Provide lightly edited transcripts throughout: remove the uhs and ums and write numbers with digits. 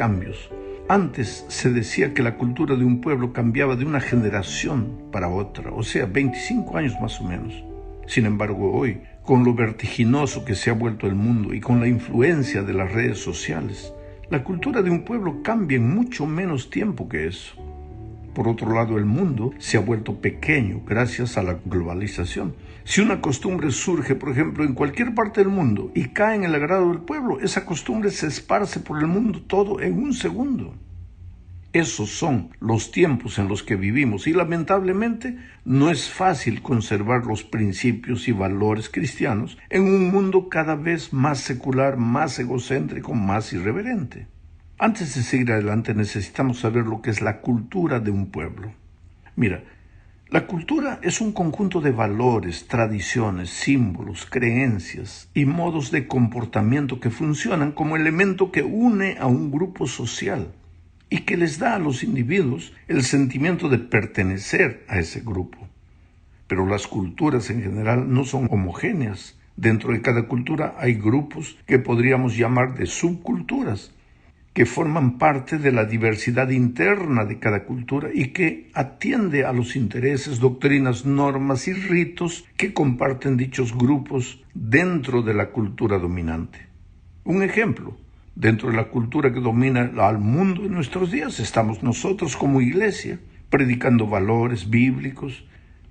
cambios. Antes se decía que la cultura de un pueblo cambiaba de una generación para otra, o sea, 25 años más o menos. Sin embargo, hoy, con lo vertiginoso que se ha vuelto el mundo y con la influencia de las redes sociales, la cultura de un pueblo cambia en mucho menos tiempo que eso. Por otro lado, el mundo se ha vuelto pequeño gracias a la globalización. Si una costumbre surge, por ejemplo, en cualquier parte del mundo y cae en el agrado del pueblo, esa costumbre se esparce por el mundo todo en un segundo. Esos son los tiempos en los que vivimos y lamentablemente no es fácil conservar los principios y valores cristianos en un mundo cada vez más secular, más egocéntrico, más irreverente. Antes de seguir adelante necesitamos saber lo que es la cultura de un pueblo. Mira, la cultura es un conjunto de valores, tradiciones, símbolos, creencias y modos de comportamiento que funcionan como elemento que une a un grupo social y que les da a los individuos el sentimiento de pertenecer a ese grupo. Pero las culturas en general no son homogéneas. Dentro de cada cultura hay grupos que podríamos llamar de subculturas, que forman parte de la diversidad interna de cada cultura y que atiende a los intereses, doctrinas, normas y ritos que comparten dichos grupos dentro de la cultura dominante. Un ejemplo, dentro de la cultura que domina al mundo en nuestros días, estamos nosotros como iglesia, predicando valores bíblicos,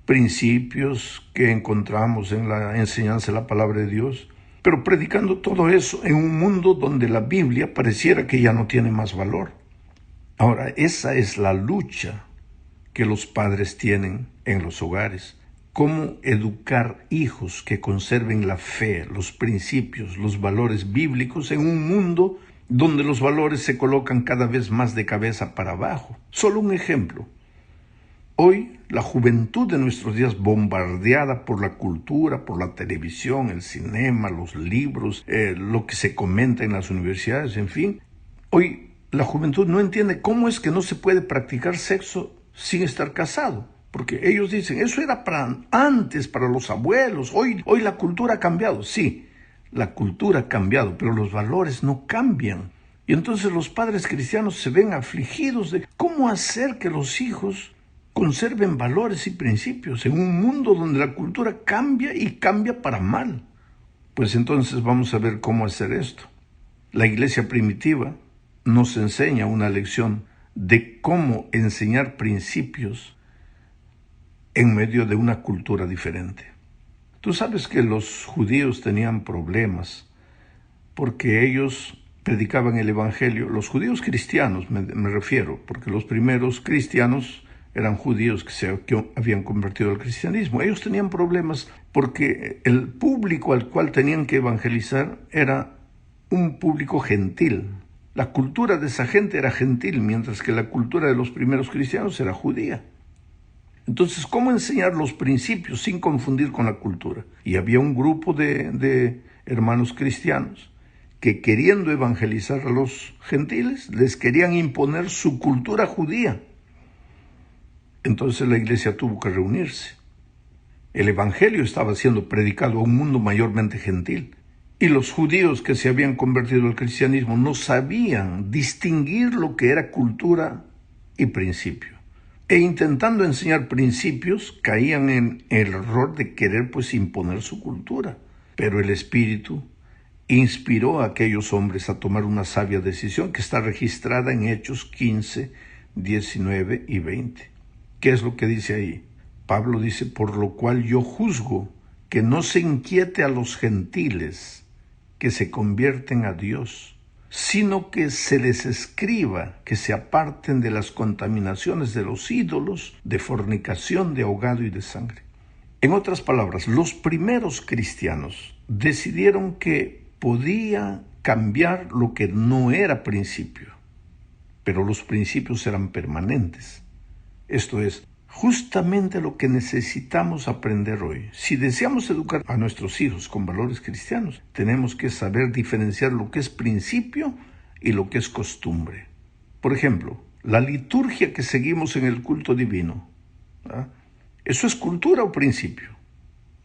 principios que encontramos en la enseñanza de la palabra de Dios, pero predicando todo eso en un mundo donde la Biblia pareciera que ya no tiene más valor. Ahora, esa es la lucha que los padres tienen en los hogares. Cómo educar hijos que conserven la fe, los principios, los valores bíblicos en un mundo donde los valores se colocan cada vez más de cabeza para abajo. Solo un ejemplo. Hoy, la juventud de nuestros días, bombardeada por la cultura, por la televisión, el cinema, los libros, lo que se comenta en las universidades, en fin. Hoy, la juventud no entiende cómo es que no se puede practicar sexo sin estar casado. Porque ellos dicen, eso era para antes, para los abuelos. Hoy la cultura ha cambiado. Sí, la cultura ha cambiado, pero los valores no cambian. Y entonces los padres cristianos se ven afligidos de cómo hacer que los hijos conserven valores y principios en un mundo donde la cultura cambia y cambia para mal. Pues entonces vamos a ver cómo hacer esto. La iglesia primitiva nos enseña una lección de cómo enseñar principios en medio de una cultura diferente. Tú sabes que los judíos tenían problemas porque ellos predicaban el evangelio, los judíos cristianos me refiero, porque los primeros cristianos eran judíos que habían convertido al cristianismo. Ellos tenían problemas porque el público al cual tenían que evangelizar era un público gentil. La cultura de esa gente era gentil, mientras que la cultura de los primeros cristianos era judía. Entonces, ¿cómo enseñar los principios sin confundir con la cultura? Y había un grupo de hermanos cristianos que, queriendo evangelizar a los gentiles, les querían imponer su cultura judía. Entonces la iglesia tuvo que reunirse. El evangelio estaba siendo predicado a un mundo mayormente gentil. Y los judíos que se habían convertido al cristianismo no sabían distinguir lo que era cultura y principio. E intentando enseñar principios, caían en el error de querer imponer su cultura. Pero el Espíritu inspiró a aquellos hombres a tomar una sabia decisión que está registrada en Hechos 15, 19 y 20. ¿Qué es lo que dice ahí? Pablo dice, por lo cual yo juzgo que no se inquiete a los gentiles que se convierten a Dios, sino que se les escriba que se aparten de las contaminaciones de los ídolos, de fornicación, de ahogado y de sangre. En otras palabras, los primeros cristianos decidieron que podía cambiar lo que no era principio, pero los principios eran permanentes. Esto es justamente lo que necesitamos aprender hoy. Si deseamos educar a nuestros hijos con valores cristianos, tenemos que saber diferenciar lo que es principio y lo que es costumbre. Por ejemplo, la liturgia que seguimos en el culto divino, ¿eso es cultura o principio?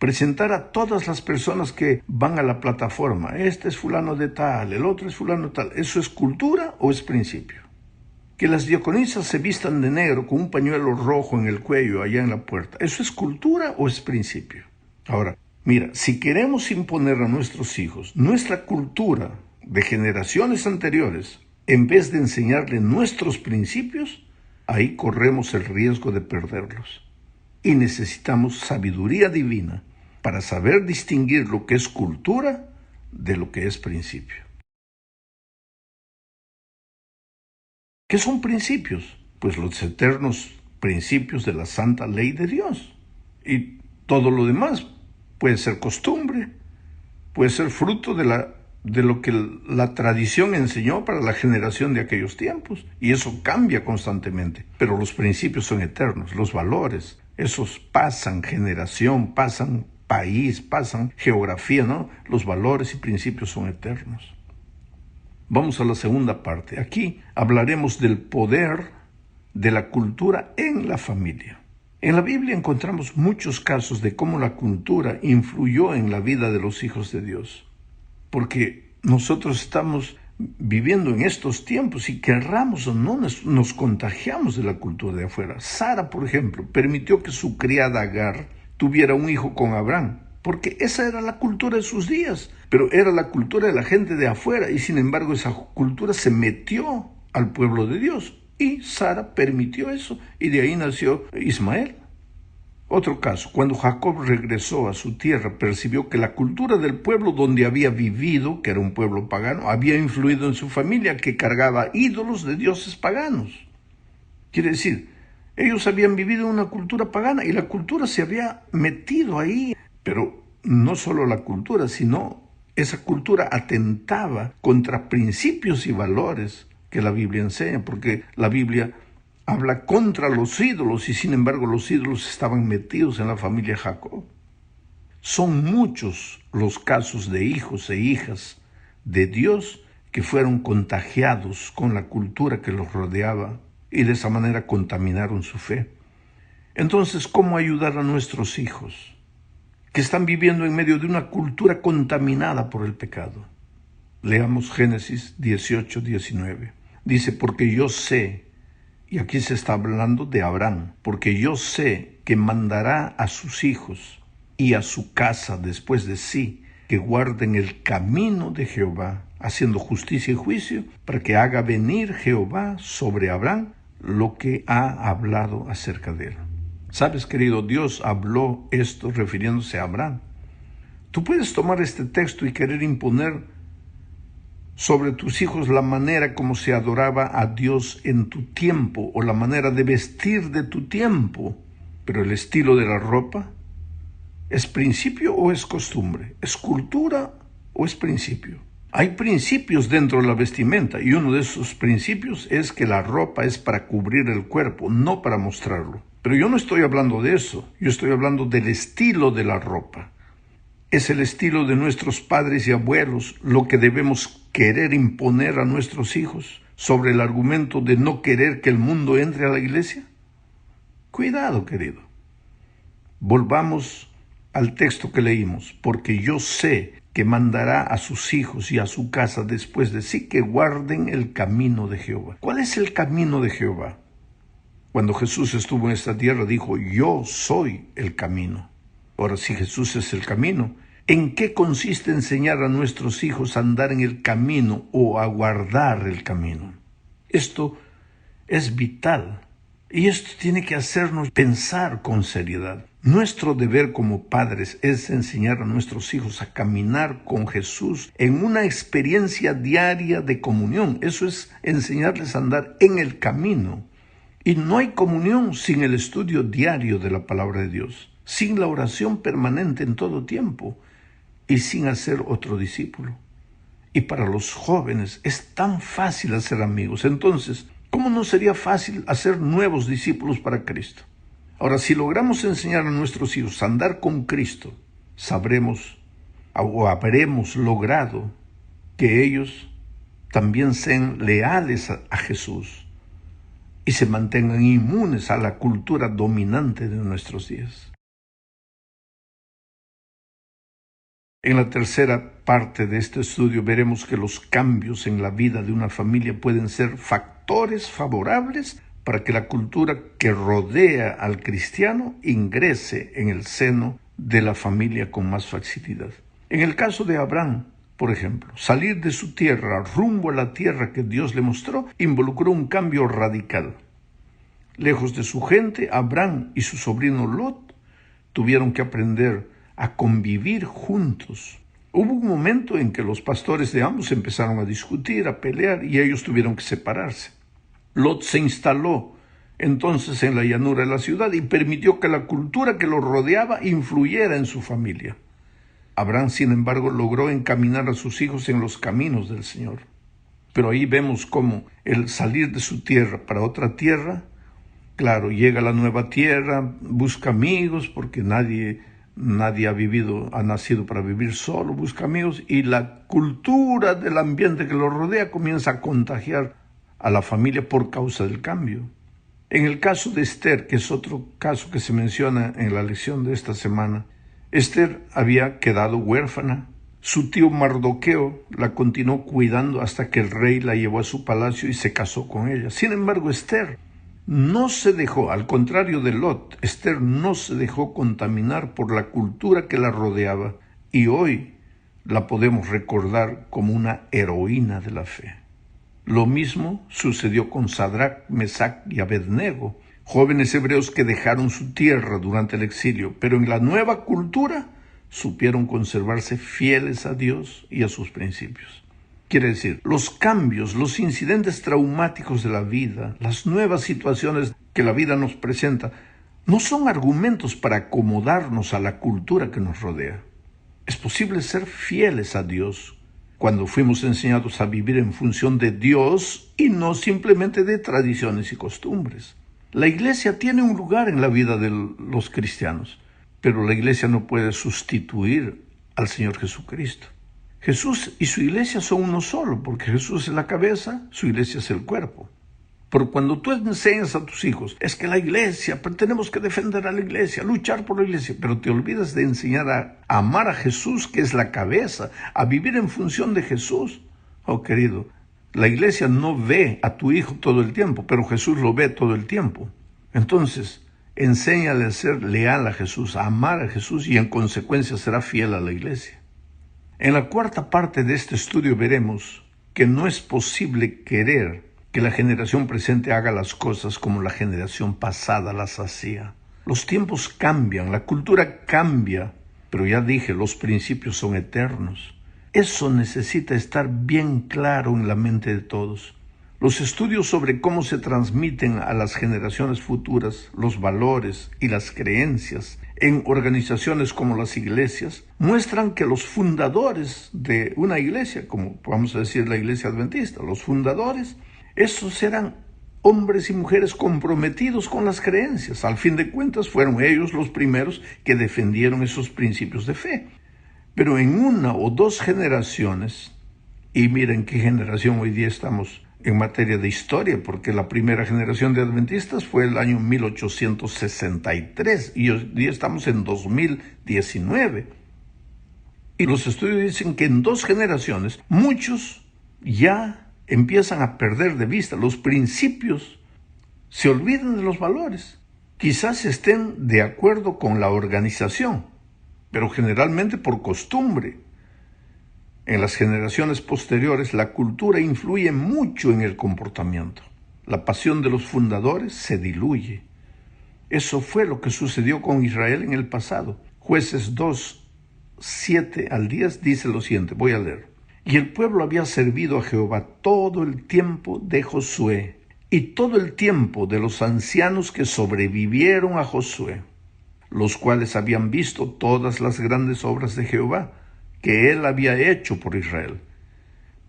presentar a todas las personas que van a la plataforma. Este es fulano de tal, el otro es fulano de tal. ¿Eso es cultura o es principio? Que las diaconisas se vistan de negro con un pañuelo rojo en el cuello allá en la puerta. ¿Eso es cultura o es principio? Ahora, mira, si queremos imponer a nuestros hijos nuestra cultura de generaciones anteriores, en vez de enseñarles nuestros principios, ahí corremos el riesgo de perderlos. Y necesitamos sabiduría divina para saber distinguir lo que es cultura de lo que es principio. ¿Qué son principios? Pues los eternos principios de la santa ley de Dios. Y todo lo demás puede ser costumbre, puede ser fruto de lo que la tradición enseñó para la generación de aquellos tiempos. Y eso cambia constantemente. Pero los principios son eternos, los valores, esos pasan generación, pasan país, pasan geografía, ¿no? Los valores y principios son eternos. Vamos a la segunda parte. Aquí hablaremos del poder de la cultura en la familia. En la Biblia encontramos muchos casos de cómo la cultura influyó en la vida de los hijos de Dios. Porque nosotros estamos viviendo en estos tiempos y querramos o no nos contagiamos de la cultura de afuera. Sara, por ejemplo, permitió que su criada Agar tuviera un hijo con Abraham, porque esa era la cultura de sus días, pero era la cultura de la gente de afuera y sin embargo esa cultura se metió al pueblo de Dios y Sara permitió eso y de ahí nació Ismael. Otro caso, cuando Jacob regresó a su tierra, percibió que la cultura del pueblo donde había vivido, que era un pueblo pagano, había influido en su familia, que cargaba ídolos de dioses paganos. Quiere decir, ellos habían vivido una cultura pagana y la cultura se había metido ahí. Pero no solo la cultura, sino esa cultura atentaba contra principios y valores que la Biblia enseña, porque la Biblia habla contra los ídolos y sin embargo los ídolos estaban metidos en la familia Jacob. Son muchos los casos de hijos e hijas de Dios que fueron contagiados con la cultura que los rodeaba y de esa manera contaminaron su fe. Entonces, ¿cómo ayudar a nuestros hijos que están viviendo en medio de una cultura contaminada por el pecado? Leamos Génesis 18:19. Dice, porque yo sé, y aquí se está hablando de Abraham, porque yo sé que mandará a sus hijos y a su casa después de sí, que guarden el camino de Jehová, haciendo justicia y juicio, para que haga venir Jehová sobre Abraham lo que ha hablado acerca de él. ¿Sabes, querido? Dios habló esto refiriéndose a Abraham. Tú puedes tomar este texto y querer imponer sobre tus hijos la manera como se adoraba a Dios en tu tiempo o la manera de vestir de tu tiempo, pero el estilo de la ropa, ¿es principio o es costumbre? ¿Es cultura o es principio? Hay principios dentro de la vestimenta y uno de esos principios es que la ropa es para cubrir el cuerpo, no para mostrarlo. Pero yo no estoy hablando de eso, yo estoy hablando del estilo de la ropa. Es el estilo de nuestros padres y abuelos lo que debemos querer imponer a nuestros hijos sobre el argumento de no querer que el mundo entre a la iglesia. Cuidado, querido. Volvamos al texto que leímos, porque yo sé que mandará a sus hijos y a su casa después de sí que guarden el camino de Jehová. ¿Cuál es el camino de Jehová? Cuando Jesús estuvo en esta tierra dijo, yo soy el camino. Ahora, si Jesús es el camino, ¿en qué consiste enseñar a nuestros hijos a andar en el camino o a guardar el camino? Esto es vital y esto tiene que hacernos pensar con seriedad. Nuestro deber como padres es enseñar a nuestros hijos a caminar con Jesús en una experiencia diaria de comunión. Eso es enseñarles a andar en el camino. Y no hay comunión sin el estudio diario de la palabra de Dios, sin la oración permanente en todo tiempo y sin hacer otro discípulo. Y para los jóvenes es tan fácil hacer amigos. Entonces, ¿cómo no sería fácil hacer nuevos discípulos para Cristo? Ahora, si logramos enseñar a nuestros hijos a andar con Cristo, sabremos o habremos logrado que ellos también sean leales a Jesús y se mantengan inmunes a la cultura dominante de nuestros días. En la tercera parte de este estudio veremos que los cambios en la vida de una familia pueden ser factores favorables para que la cultura que rodea al cristiano ingrese en el seno de la familia con más facilidad. En el caso de Abraham, por ejemplo, salir de su tierra rumbo a la tierra que Dios le mostró involucró un cambio radical. Lejos de su gente, Abraham y su sobrino Lot tuvieron que aprender a convivir juntos. Hubo un momento en que los pastores de ambos empezaron a discutir, a pelear, y ellos tuvieron que separarse. Lot se instaló entonces en la llanura de la ciudad y permitió que la cultura que lo rodeaba influyera en su familia. Abraham, sin embargo, logró encaminar a sus hijos en los caminos del Señor. Pero ahí vemos cómo el salir de su tierra para otra tierra, claro, llega a la nueva tierra, busca amigos, porque nadie ha nacido para vivir solo, busca amigos, y la cultura del ambiente que lo rodea comienza a contagiar a la familia por causa del cambio. En el caso de Esther, que es otro caso que se menciona en la lección de esta semana, Esther había quedado huérfana. Su tío Mardoqueo la continuó cuidando hasta que el rey la llevó a su palacio y se casó con ella. Sin embargo, Esther no se dejó, al contrario de Lot, Esther no se dejó contaminar por la cultura que la rodeaba, y hoy la podemos recordar como una heroína de la fe. Lo mismo sucedió con Sadrac, Mesac y Abednego, jóvenes hebreos que dejaron su tierra durante el exilio, pero en la nueva cultura supieron conservarse fieles a Dios y a sus principios. Quiere decir, los cambios, los incidentes traumáticos de la vida, las nuevas situaciones que la vida nos presenta, no son argumentos para acomodarnos a la cultura que nos rodea. Es posible ser fieles a Dios cuando fuimos enseñados a vivir en función de Dios y no simplemente de tradiciones y costumbres. La iglesia tiene un lugar en la vida de los cristianos, pero la iglesia no puede sustituir al Señor Jesucristo. Jesús y su iglesia son uno solo, porque Jesús es la cabeza, su iglesia es el cuerpo. Pero cuando tú enseñas a tus hijos, es que la iglesia, pero tenemos que defender a la iglesia, luchar por la iglesia, pero te olvidas de enseñar a amar a Jesús, que es la cabeza, a vivir en función de Jesús. Oh, querido, la iglesia no ve a tu hijo todo el tiempo, pero Jesús lo ve todo el tiempo. Entonces, enséñale a ser leal a Jesús, a amar a Jesús, y en consecuencia será fiel a la iglesia. En la cuarta parte de este estudio veremos que no es posible querer que la generación presente haga las cosas como la generación pasada las hacía. Los tiempos cambian, la cultura cambia, pero ya dije, los principios son eternos. Eso necesita estar bien claro en la mente de todos. Los estudios sobre cómo se transmiten a las generaciones futuras los valores y las creencias en organizaciones como las iglesias muestran que los fundadores de una iglesia, como vamos a decir la iglesia adventista, los fundadores, esos eran hombres y mujeres comprometidos con las creencias. Al fin de cuentas, fueron ellos los primeros que defendieron esos principios de fe. Pero en una o dos generaciones, y miren qué generación hoy día estamos en materia de historia, porque la primera generación de adventistas fue el año 1863 y hoy día estamos en 2019. Y los estudios dicen que en dos generaciones muchos ya empiezan a perder de vista los principios, se olvidan de los valores. Quizás estén de acuerdo con la organización, pero generalmente por costumbre. En las generaciones posteriores, la cultura influye mucho en el comportamiento. La pasión de los fundadores se diluye. Eso fue lo que sucedió con Israel en el pasado. Jueces 2, 7 al 10 dice lo siguiente, voy a leer. Y el pueblo había servido a Jehová todo el tiempo de Josué y todo el tiempo de los ancianos que sobrevivieron a Josué, los cuales habían visto todas las grandes obras de Jehová que él había hecho por Israel.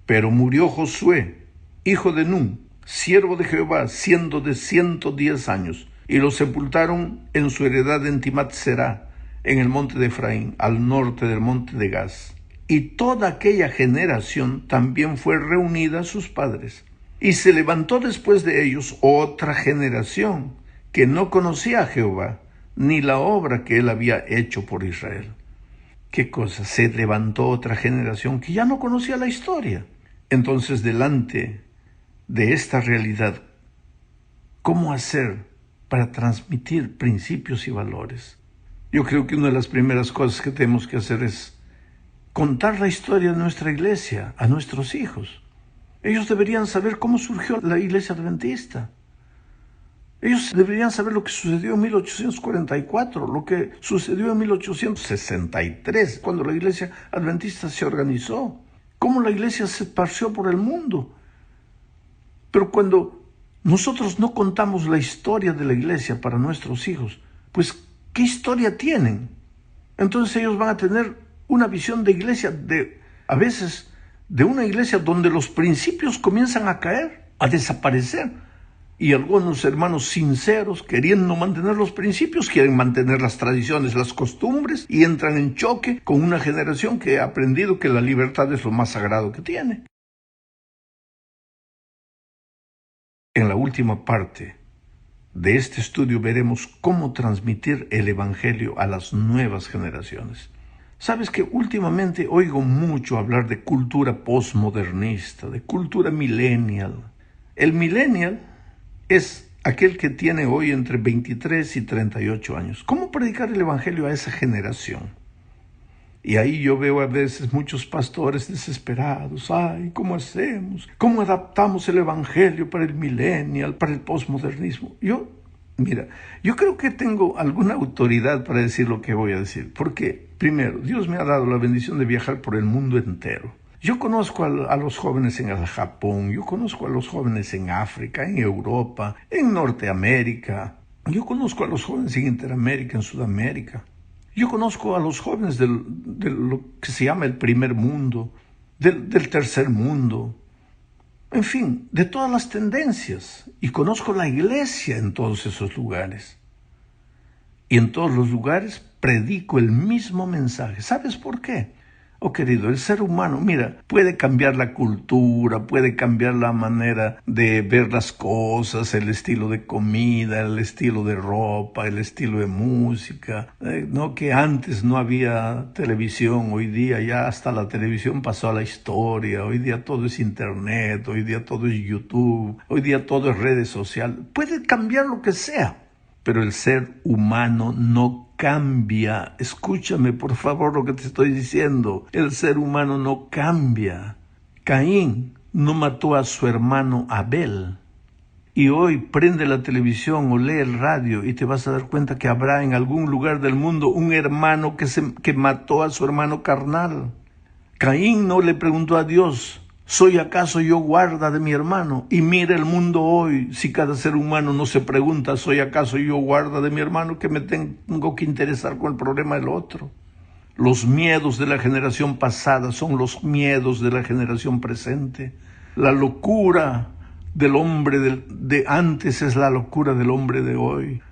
Pero murió Josué, hijo de Nun, siervo de Jehová, siendo de 110 años, y lo sepultaron en su heredad en Timat-Será, en el monte de Efraín, al norte del monte de Gaz. Y toda aquella generación también fue reunida a sus padres. Y se levantó después de ellos otra generación que no conocía a Jehová, ni la obra que él había hecho por Israel. ¿qué cosa? Se levantó otra generación que ya no conocía la historia. Entonces, delante de esta realidad, ¿cómo hacer para transmitir principios y valores? Yo creo que una de las primeras cosas que tenemos que hacer es contar la historia de nuestra iglesia a nuestros hijos. Ellos deberían saber cómo surgió la iglesia adventista. Ellos deberían saber lo que sucedió en 1844, lo que sucedió en 1863, cuando la iglesia adventista se organizó, cómo la iglesia se esparció por el mundo. Pero cuando nosotros no contamos la historia de la iglesia para nuestros hijos, pues, ¿qué historia tienen? Entonces ellos van a tener una visión de iglesia, a veces, de una iglesia donde los principios comienzan a caer, a desaparecer. Y algunos hermanos sinceros, queriendo mantener los principios, quieren mantener las tradiciones, las costumbres, y entran en choque con una generación que ha aprendido que la libertad es lo más sagrado que tiene. En la última parte de este estudio veremos cómo transmitir el Evangelio a las nuevas generaciones. Sabes que últimamente oigo mucho hablar de cultura postmodernista, de cultura millennial. El millennial es aquel que tiene hoy entre 23 y 38 años. ¿Cómo predicar el Evangelio a esa generación? Y ahí yo veo a veces muchos pastores desesperados. Ay, ¿cómo hacemos? ¿Cómo adaptamos el Evangelio para el millennial, para el postmodernismo? Yo creo que tengo alguna autoridad para decir lo que voy a decir. Porque, primero, Dios me ha dado la bendición de viajar por el mundo entero. Yo conozco a los jóvenes en el Japón, yo conozco a los jóvenes en África, en Europa, en Norteamérica. Yo conozco a los jóvenes en Interamérica, en Sudamérica. Yo conozco a los jóvenes de lo que se llama el primer mundo, del tercer mundo. En fin, de todas las tendencias. Y conozco la iglesia en todos esos lugares. Y en todos los lugares predico el mismo mensaje. ¿Sabes por qué? Oh, querido, el ser humano, puede cambiar la cultura, puede cambiar la manera de ver las cosas, el estilo de comida, el estilo de ropa, el estilo de música. No que antes no había televisión, hoy día ya hasta la televisión pasó a la historia, hoy día todo es internet, hoy día todo es YouTube, hoy día todo es redes sociales. Puede cambiar lo que sea, pero el ser humano no cambia. Escúchame por favor lo que te estoy diciendo. El ser humano no cambia. Caín no mató a su hermano Abel. Y hoy prende la televisión o lee el radio y te vas a dar cuenta que habrá en algún lugar del mundo un hermano que mató a su hermano carnal. Caín no le preguntó a Dios: ¿soy acaso yo guarda de mi hermano? Y mira el mundo hoy, si cada ser humano no se pregunta: ¿soy acaso yo guarda de mi hermano? Que me tengo que interesar con el problema del otro. Los miedos de la generación pasada son los miedos de la generación presente. La locura del hombre de antes es la locura del hombre de hoy.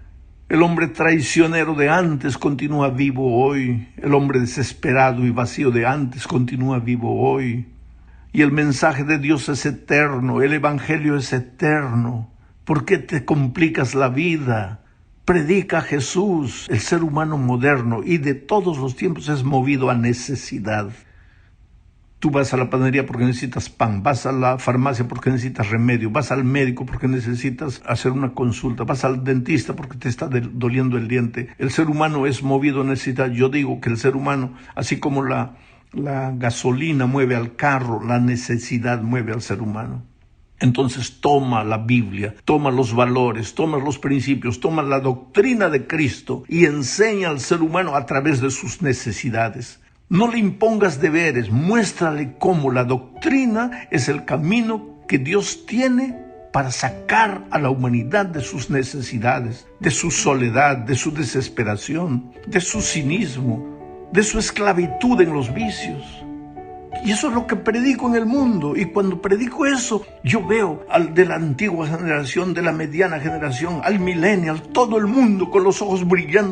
El hombre traicionero de antes continúa vivo hoy. El hombre desesperado y vacío de antes continúa vivo hoy. Y el mensaje de Dios es eterno, el Evangelio es eterno. ¿Por qué te complicas la vida? Predica a Jesús. El ser humano moderno y de todos los tiempos es movido a necesidad. Tú vas a la panadería porque necesitas pan, vas a la farmacia porque necesitas remedio, vas al médico porque necesitas hacer una consulta, vas al dentista porque te está doliendo el diente. El ser humano es movido a necesidad. Yo digo que el ser humano, así como la gasolina mueve al carro, la necesidad mueve al ser humano. Entonces toma la Biblia, toma los valores, toma los principios, toma la doctrina de Cristo y enseña al ser humano a través de sus necesidades. No le impongas deberes, muéstrale cómo la doctrina es el camino que Dios tiene para sacar a la humanidad de sus necesidades, de su soledad, de su desesperación, de su cinismo, de su esclavitud en los vicios. Y eso es lo que predico en el mundo. Y cuando predico eso, yo veo al de la antigua generación, de la mediana generación, al millennial, todo el mundo con los ojos brillando